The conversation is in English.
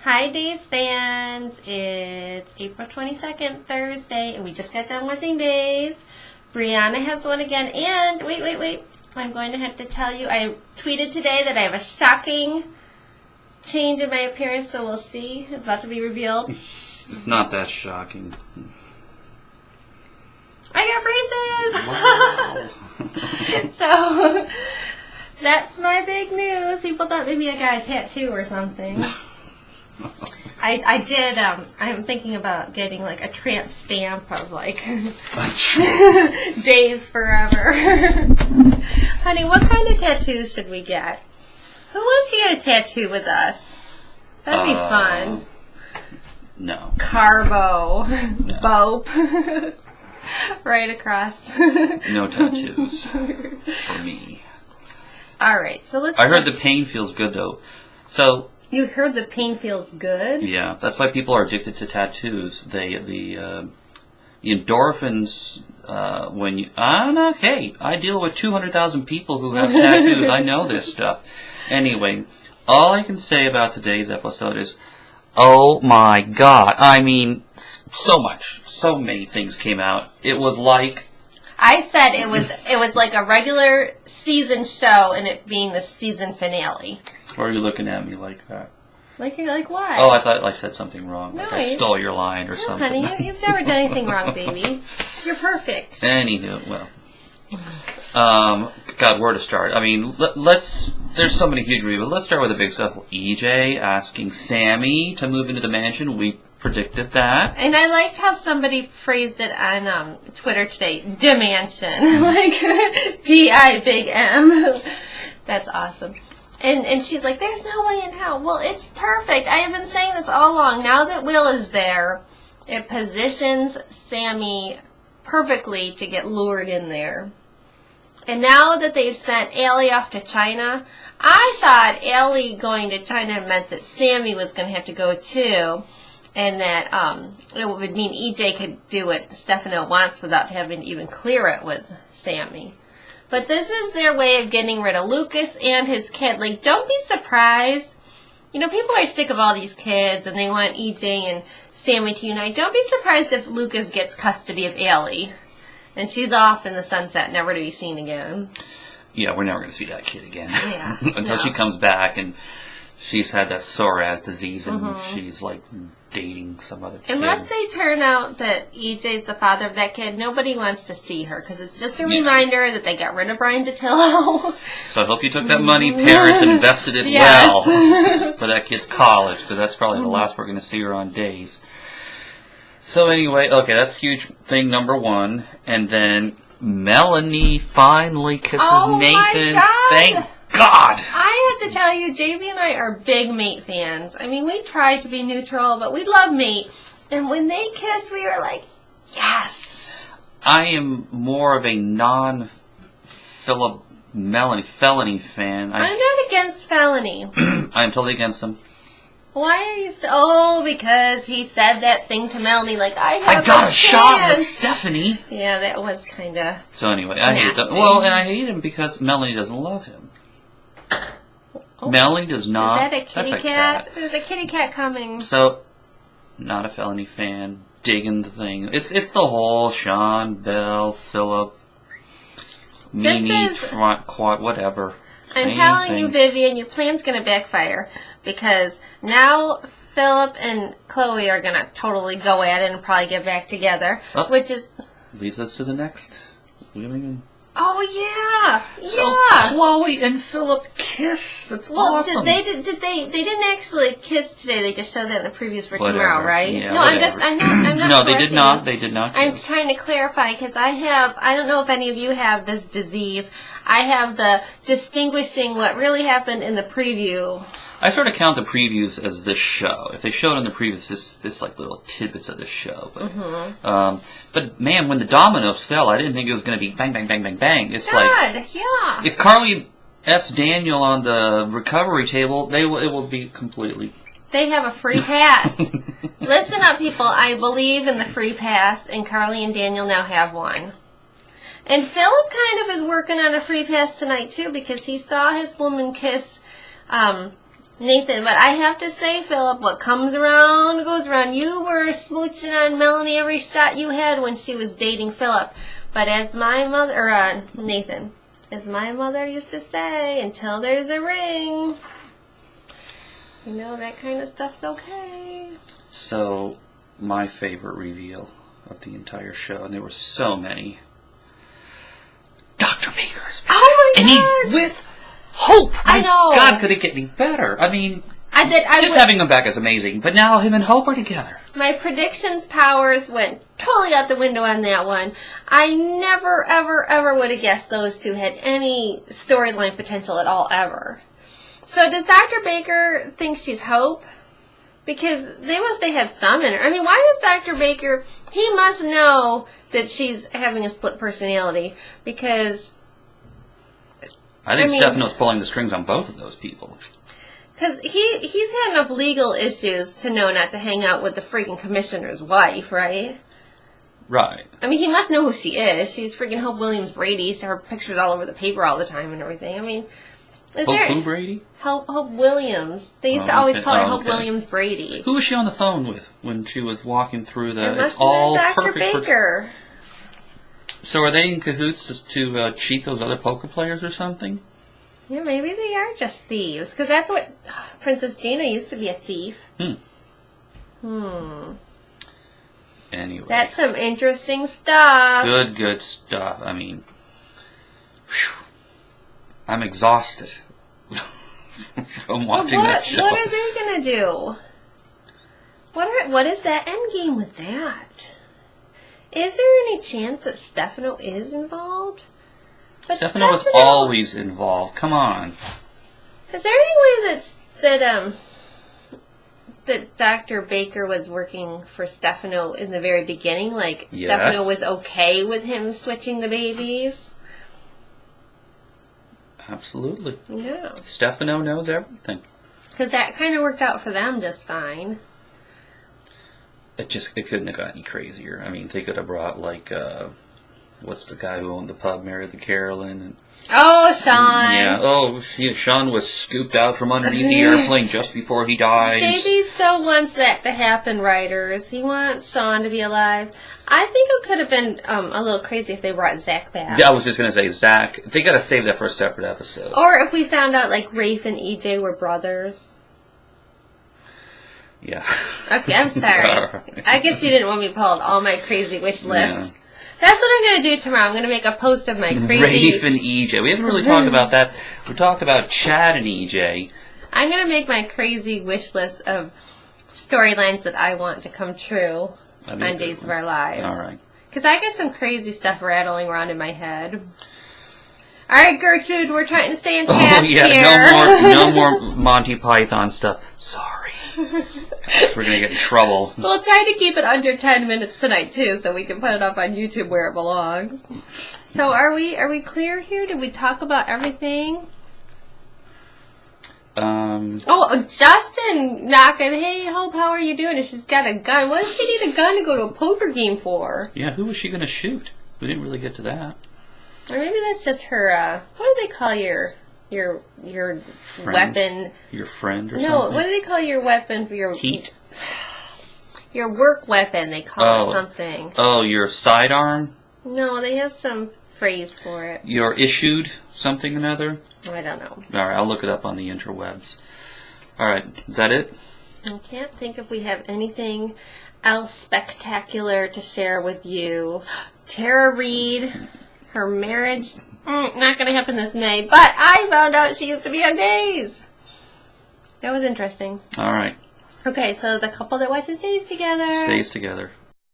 Hi, Days fans. It's April 22nd, Thursday, and we just got done watching Days. Brianna has one again, and wait. I'm going to have to tell you, I tweeted today that I have a shocking change in my appearance, so we'll see. It's about to be revealed. It's not that shocking. I got braces! Wow. So, that's my big news. People thought maybe I got a tattoo or something. I did, I'm thinking about getting like a tramp stamp of like Days forever. Honey, what kind of tattoos should we get? Who wants to get a tattoo with us? That'd be fun. No. Carbo. No. Bope. Right across. No tattoos for me. Alright, so let's I heard the pain feels good though. So you heard the pain feels good? yeah, that's why people are addicted to tattoos. The endorphins when you hey, I deal with 200,000 people who have tattoos. I know this stuff. Anyway, all I can say about today's episode is, oh my God! I mean, so many things came out. It was like I said it was like a regular season show, and it being the season finale. Why are you looking at me like that? Like what? Oh, I thought I said something wrong. No, like I stole your line or no, something. honey, you've never done anything wrong, baby. You're perfect. Anywho, well, God, where to start? I mean, there's so many huge reviews. Let's start with the big stuff. EJ asking Sammy to move into the mansion. We predicted that. And I liked how somebody phrased it on Twitter today. Dimansion. Like, D-I-big-M. That's awesome. And she's like, there's no way in hell. Well, it's perfect. I have been saying this all along. Now that Will is there, it positions Sammy perfectly to get lured in there. And now that they've sent Allie off to China, I thought Allie going to China meant that Sammy was going to have to go too. And that it would mean EJ could do what Stefano wants without having to even clear it with Sammy. But this is their way of getting rid of Lucas and his kid. Like, don't be surprised. You know, people are sick of all these kids, and they want EJ and Sammy to unite. Don't be surprised if Lucas gets custody of Allie. And she's off in the sunset, never to be seen again. Yeah, we're never going to see that kid again. Yeah, Until she comes back, and she's had that psoriasis disease, and she's, like, dating some other kid. Unless they turn out that EJ's the father of that kid, nobody wants to see her, because it's just a reminder that they got rid of Brian DeTillo. So I hope you took that money, parents, and invested it well for that kid's college, because that's probably the last we're going to see her on Days. So anyway, okay, that's huge thing number one. And then Melanie finally kisses Nathan. My God. Thank God! I have to tell you, JB and I are big mate fans. I mean, we try to be neutral, but we love mate. And when they kissed, we were like, yes! I am more of a non-Philip Melanie felony fan. I'm not against felony. I am totally against them. Why are you so... Oh, because he said that thing to Melanie, like, I got a shot with Stephanie. Yeah, that was kind of... So anyway, I hate that. Well, and I hate him because Melanie doesn't love him. Oh. Melanie does not... Is that a kitty cat? There's a kitty cat coming. So, not a felony fan, digging the thing. It's the whole Sean, Belle, Philip, Mimi, Quad, whatever. I'm telling you, Vivian, your plan's going to backfire. Because now Philip and Chloe are going to totally go at it and probably get back together. Oh, which is... leads us to the next. Oh, yeah. So Chloe and Philip kiss. It's awesome. They didn't actually kiss today. They just showed that in the previews for tomorrow, right? Yeah, no, I'm not. No, they did not. They did not. I'm trying to clarify because I don't know if any of you have this disease. I have the distinguishing what really happened in the preview. I sort of count the previews as this show. If they showed in the previews, this like little tidbits of this show. But man, when the dominoes fell, I didn't think it was going to be bang, bang, bang, bang, bang. It's yeah. If Carly F's Daniel on the recovery table, it will be completely. They have a free pass. Listen up, people. I believe in the free pass, and Carly and Daniel now have one. And Philip kind of is working on a free pass tonight too, because he saw his woman kiss Nathan, but I have to say, Philip, what comes around goes around. You were smooching on Melanie every shot you had when she was dating Philip. But as my mother, or Nathan, as my mother used to say, until there's a ring, you know, that kind of stuff's okay. So, my favorite reveal of the entire show, and there were so many. Dr. Baker's back. Oh my God! And he's with Hope! I know! God, could it get any better? I mean, just having him back is amazing, but now him and Hope are together. My predictions powers went totally out the window on that one. I never, ever, ever would have guessed those two had any storyline potential at all, ever. So does Dr. Baker think she's Hope? Because they must have had some in her. I mean, why is Dr. Baker... He must know that she's having a split personality, because... I think Stefano's pulling the strings on both of those people. Because he's had enough legal issues to know not to hang out with the freaking commissioner's wife, right? Right. I mean, he must know who she is. She's freaking Hope Williams Brady. Her pictures all over the paper all the time and everything. I mean... Who Brady? Hope Williams. They used to always call her Hope Williams Brady. Who was she on the phone with when she was walking through the... It must have been Dr. Baker. So are they in cahoots to cheat those other poker players or something? Yeah, maybe they are just thieves. Because that's what... Princess Gina used to be a thief. Anyway. That's some interesting stuff. Good stuff. I mean... Whew. I'm exhausted from watching that show. What are they going to do? What is that end game with that? Is there any chance that Stefano is involved? But Stefano is always involved. Come on. Is there any way that Dr. Baker was working for Stefano in the very beginning? Like, yes. Stefano was okay with him switching the babies? Absolutely. Yeah. Stefano knows everything. Because that kind of worked out for them just fine. It couldn't have got any crazier. I mean, they could have brought, like, what's the guy who owned the pub, married the Carolyn? And, oh, Sean. Yeah. Sean was scooped out from underneath the airplane just before he dies. JB so wants that to happen, writers. He wants Sean to be alive. I think it could have been a little crazy if they brought Zach back. Yeah, I was just going to say, Zach, they got to save that for a separate episode. Or if we found out, like, Rafe and EJ were brothers. Yeah. Okay, I'm sorry. Right. I guess you didn't want me to pull out all my crazy wish list. Yeah. That's what I'm going to do tomorrow. I'm going to make a post of my crazy... Rafe and EJ. We haven't really talked about that. We talked about Chad and EJ. I'm going to make my crazy wish list of storylines that I want to come true on Days of Our Lives. All right. Because I get some crazy stuff rattling around in my head. All right, Gertrude, we're trying to stay in task here. No more Monty Python stuff. Sorry. We're going to get in trouble. We'll try to keep it under 10 minutes tonight, too, so we can put it up on YouTube where it belongs. So are we clear here? Did we talk about everything? Oh, Justin knocking. Hey, Hope, how are you doing? And she's got a gun. What does she need a gun to go to a poker game for? Yeah, who was she going to shoot? We didn't really get to that. Or maybe that's just her, what do they call your friend? Weapon? Your friend or something? No, what do they call your weapon for your... Heat? Your work weapon, they call it something. Oh, your sidearm? No, they have some phrase for it. Your issued something or another? I don't know. All right, I'll look it up on the interwebs. All right, is that it? I can't think if we have anything else spectacular to share with you. Tara Reid, her marriage, not going to happen this May, but I found out she used to be on Days. That was interesting. All right. Okay, so the couple that watches Days together. Stays together.